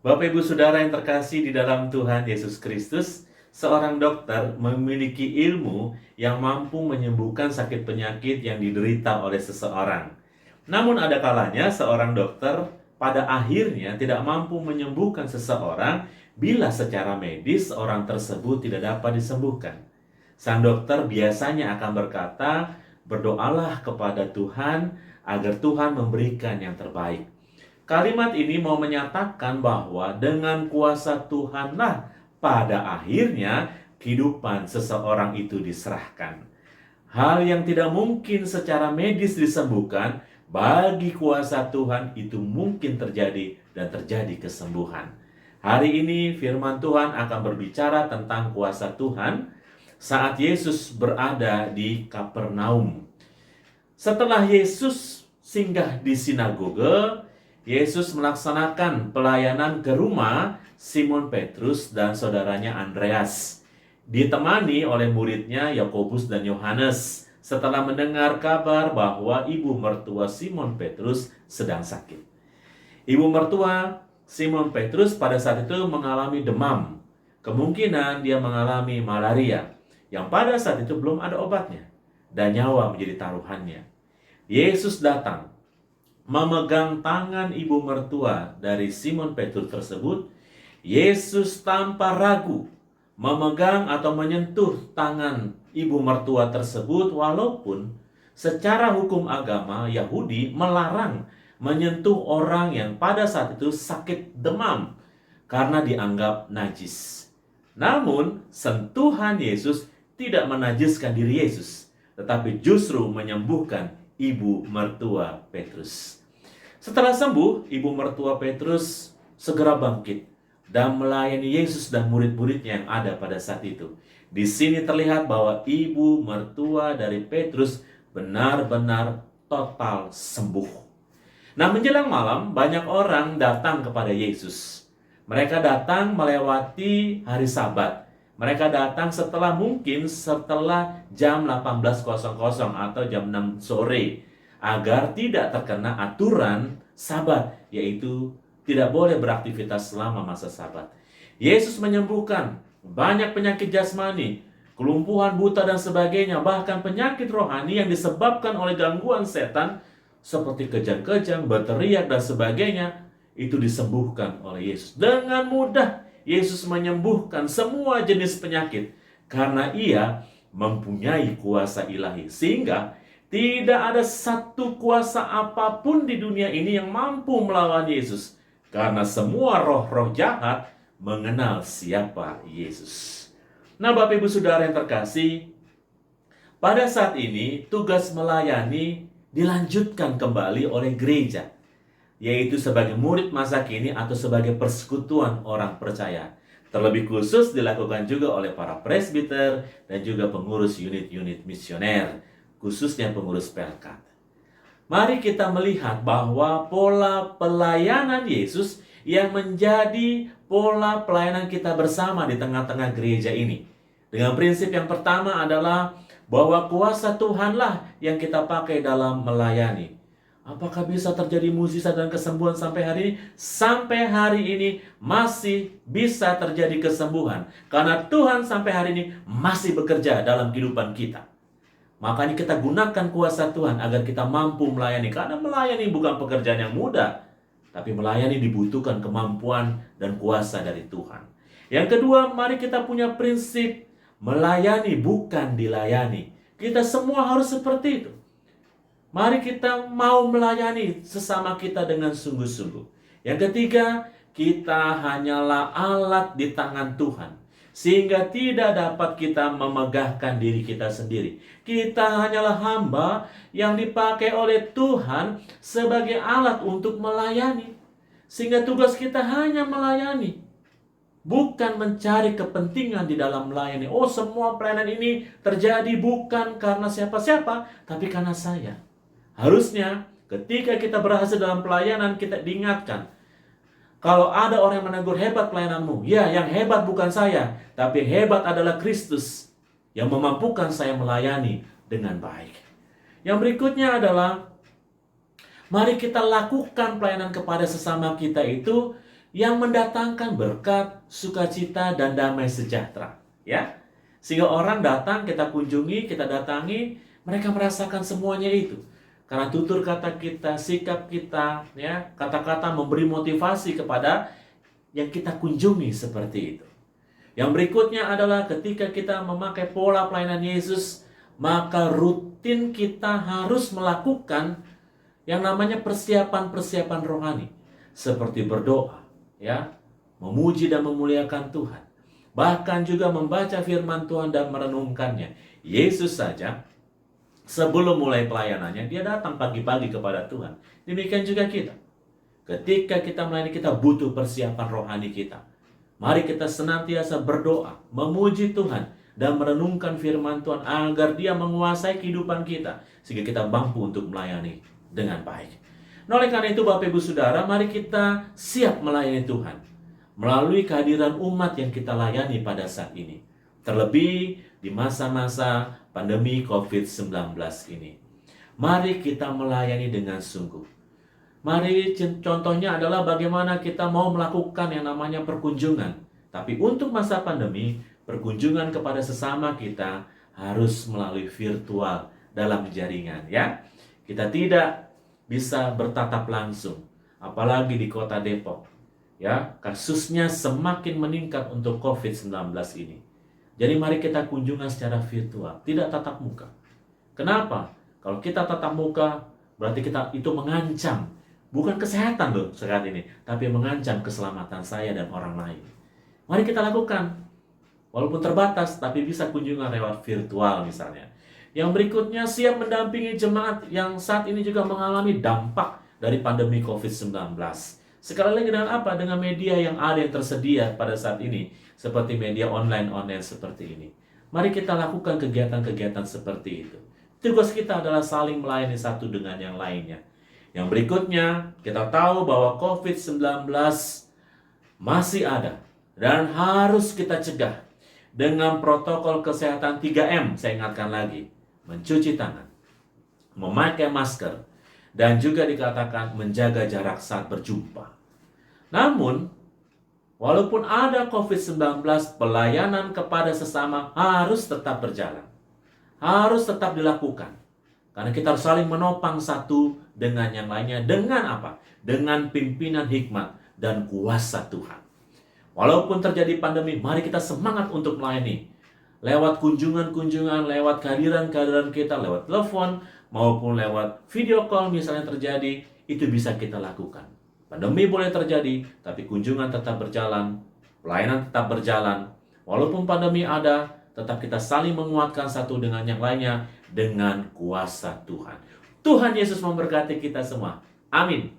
Bapak Ibu Saudara yang terkasih di dalam Tuhan Yesus Kristus, seorang dokter memiliki ilmu yang mampu menyembuhkan sakit penyakit yang diderita oleh seseorang. Namun ada kalanya seorang dokter pada akhirnya tidak mampu menyembuhkan seseorang bila secara medis orang tersebut tidak dapat disembuhkan. Sang dokter biasanya akan berkata, "Berdoalah kepada Tuhan agar Tuhan memberikan yang terbaik." Kalimat ini mau menyatakan bahwa dengan kuasa Tuhanlah pada akhirnya kehidupan seseorang itu diserahkan. Hal yang tidak mungkin secara medis disembuhkan, bagi kuasa Tuhan itu mungkin terjadi dan terjadi kesembuhan. Hari ini firman Tuhan akan berbicara tentang kuasa Tuhan saat Yesus berada di Kapernaum. Setelah Yesus singgah di sinagoge, Yesus melaksanakan pelayanan ke rumah Simon Petrus dan saudaranya Andreas, ditemani oleh muridnya Yakobus dan Yohanes setelah mendengar kabar bahwa ibu mertua Simon Petrus sedang sakit. Ibu mertua Simon Petrus pada saat itu mengalami demam. Kemungkinan dia mengalami malaria yang pada saat itu belum ada obatnya dan nyawa menjadi taruhannya. Yesus datang memegang tangan ibu mertua dari Simon Petrus tersebut. Yesus tanpa ragu memegang atau menyentuh tangan ibu mertua tersebut, walaupun secara hukum agama Yahudi melarang menyentuh orang yang pada saat itu sakit demam karena dianggap najis. Namun sentuhan Yesus tidak menajiskan diri Yesus, tetapi justru menyembuhkan ibu mertua Petrus. Setelah sembuh, ibu mertua Petrus segera bangkit dan melayani Yesus dan murid-muridnya yang ada pada saat itu. Di sini terlihat bahwa ibu mertua dari Petrus benar-benar total sembuh. Nah, menjelang malam, banyak orang datang kepada Yesus. Mereka datang melewati hari Sabat. Mereka datang mungkin setelah jam 18.00 atau jam 6 sore, agar tidak terkena aturan Sabat, yaitu tidak boleh beraktivitas selama masa Sabat. Yesus menyembuhkan banyak penyakit jasmani, kelumpuhan, buta, dan sebagainya, bahkan penyakit rohani yang disebabkan oleh gangguan setan seperti kejang-kejang, berteriak, dan sebagainya, itu disembuhkan oleh Yesus. Dengan mudah Yesus menyembuhkan semua jenis penyakit karena ia mempunyai kuasa ilahi, sehingga tidak ada satu kuasa apapun di dunia ini yang mampu melawan Yesus, karena semua roh-roh jahat mengenal siapa Yesus. Nah, Bapak Ibu Saudara yang terkasih, pada saat ini tugas melayani dilanjutkan kembali oleh gereja, yaitu sebagai murid masa kini atau sebagai persekutuan orang percaya. Terlebih khusus dilakukan juga oleh para presbiter dan juga pengurus unit-unit misioner, khususnya pengurus Pelkat. Mari kita melihat bahwa pola pelayanan Yesus yang menjadi pola pelayanan kita bersama di tengah-tengah gereja ini. Dengan prinsip yang pertama adalah bahwa kuasa Tuhanlah yang kita pakai dalam melayani. Apakah bisa terjadi mukjizat dan kesembuhan sampai hari ini? Sampai hari ini masih bisa terjadi kesembuhan, karena Tuhan sampai hari ini masih bekerja dalam kehidupan kita. Makanya kita gunakan kuasa Tuhan agar kita mampu melayani. Karena melayani bukan pekerjaan yang mudah, tapi melayani dibutuhkan kemampuan dan kuasa dari Tuhan. Yang kedua, mari kita punya prinsip melayani bukan dilayani. Kita semua harus seperti itu. Mari kita mau melayani sesama kita dengan sungguh-sungguh. Yang ketiga, kita hanyalah alat di tangan Tuhan, sehingga tidak dapat kita memegahkan diri kita sendiri. Kita hanyalah hamba yang dipakai oleh Tuhan sebagai alat untuk melayani. Sehingga tugas kita hanya melayani, bukan mencari kepentingan di dalam melayani. Oh, semua pelayanan ini terjadi bukan karena siapa-siapa, tapi karena saya. Harusnya ketika kita berhasil dalam pelayanan, kita diingatkan, kalau ada orang yang menegur, hebat pelayananmu. Ya, yang hebat bukan saya, tapi hebat adalah Kristus yang memampukan saya melayani dengan baik. Yang berikutnya adalah, mari kita lakukan pelayanan kepada sesama kita itu yang mendatangkan berkat, sukacita, dan damai sejahtera. Ya, sehingga orang datang, kita kunjungi, kita datangi, mereka merasakan semuanya itu. Karena tutur kata kita, sikap kita, ya, kata-kata memberi motivasi kepada yang kita kunjungi seperti itu. Yang berikutnya adalah ketika kita memakai pola pelayanan Yesus, maka rutin kita harus melakukan yang namanya persiapan-persiapan rohani. Seperti berdoa, ya, memuji dan memuliakan Tuhan. Bahkan juga membaca firman Tuhan dan merenungkannya. Yesus saja sebelum mulai pelayanannya, dia datang pagi-pagi kepada Tuhan. Demikian juga kita. Ketika kita melayani, kita butuh persiapan rohani kita. Mari kita senantiasa berdoa, memuji Tuhan, dan merenungkan firman Tuhan agar dia menguasai kehidupan kita, sehingga kita mampu untuk melayani dengan baik. Nah, oleh karena itu Bapak Ibu Saudara, mari kita siap melayani Tuhan melalui kehadiran umat yang kita layani pada saat ini. Terlebih di masa-masa pandemi COVID-19 ini. Mari kita melayani dengan sungguh. Mari contohnya adalah bagaimana kita mau melakukan yang namanya perkunjungan. Tapi untuk masa pandemi, perkunjungan kepada sesama kita harus melalui virtual dalam jaringan, ya. Kita tidak bisa bertatap langsung, apalagi di kota Depok. Ya, kasusnya semakin meningkat untuk COVID-19 ini. Jadi mari kita kunjungan secara virtual, tidak tatap muka. Kenapa? Kalau kita tatap muka, berarti kita itu mengancam, bukan kesehatan loh saat ini, tapi mengancam keselamatan saya dan orang lain. Mari kita lakukan, walaupun terbatas, tapi bisa kunjungan lewat virtual misalnya. Yang berikutnya, siap mendampingi jemaat yang saat ini juga mengalami dampak dari pandemi COVID-19. Sekali lagi dengan apa? Dengan media yang ada yang tersedia pada saat ini, seperti media online seperti ini. Mari kita lakukan kegiatan-kegiatan seperti itu. Tugas kita adalah saling melayani satu dengan yang lainnya. Yang berikutnya, kita tahu bahwa COVID-19 masih ada dan harus kita cegah dengan protokol kesehatan 3M. Saya ingatkan lagi, mencuci tangan, memakai masker, dan juga dikatakan menjaga jarak saat berjumpa. Namun, walaupun ada COVID-19, pelayanan kepada sesama harus tetap berjalan. Harus tetap dilakukan. Karena kita harus saling menopang satu dengan yang lainnya. Dengan apa? Dengan pimpinan hikmat dan kuasa Tuhan. Walaupun terjadi pandemi, mari kita semangat untuk melayani. Lewat kunjungan-kunjungan, lewat kehadiran-kehadiran kita, lewat telepon, maupun lewat video call misalnya terjadi, itu bisa kita lakukan. Pandemi boleh terjadi, tapi kunjungan tetap berjalan, pelayanan tetap berjalan. Walaupun pandemi ada, tetap kita saling menguatkan satu dengan yang lainnya dengan kuasa Tuhan. Tuhan Yesus memberkati kita semua. Amin.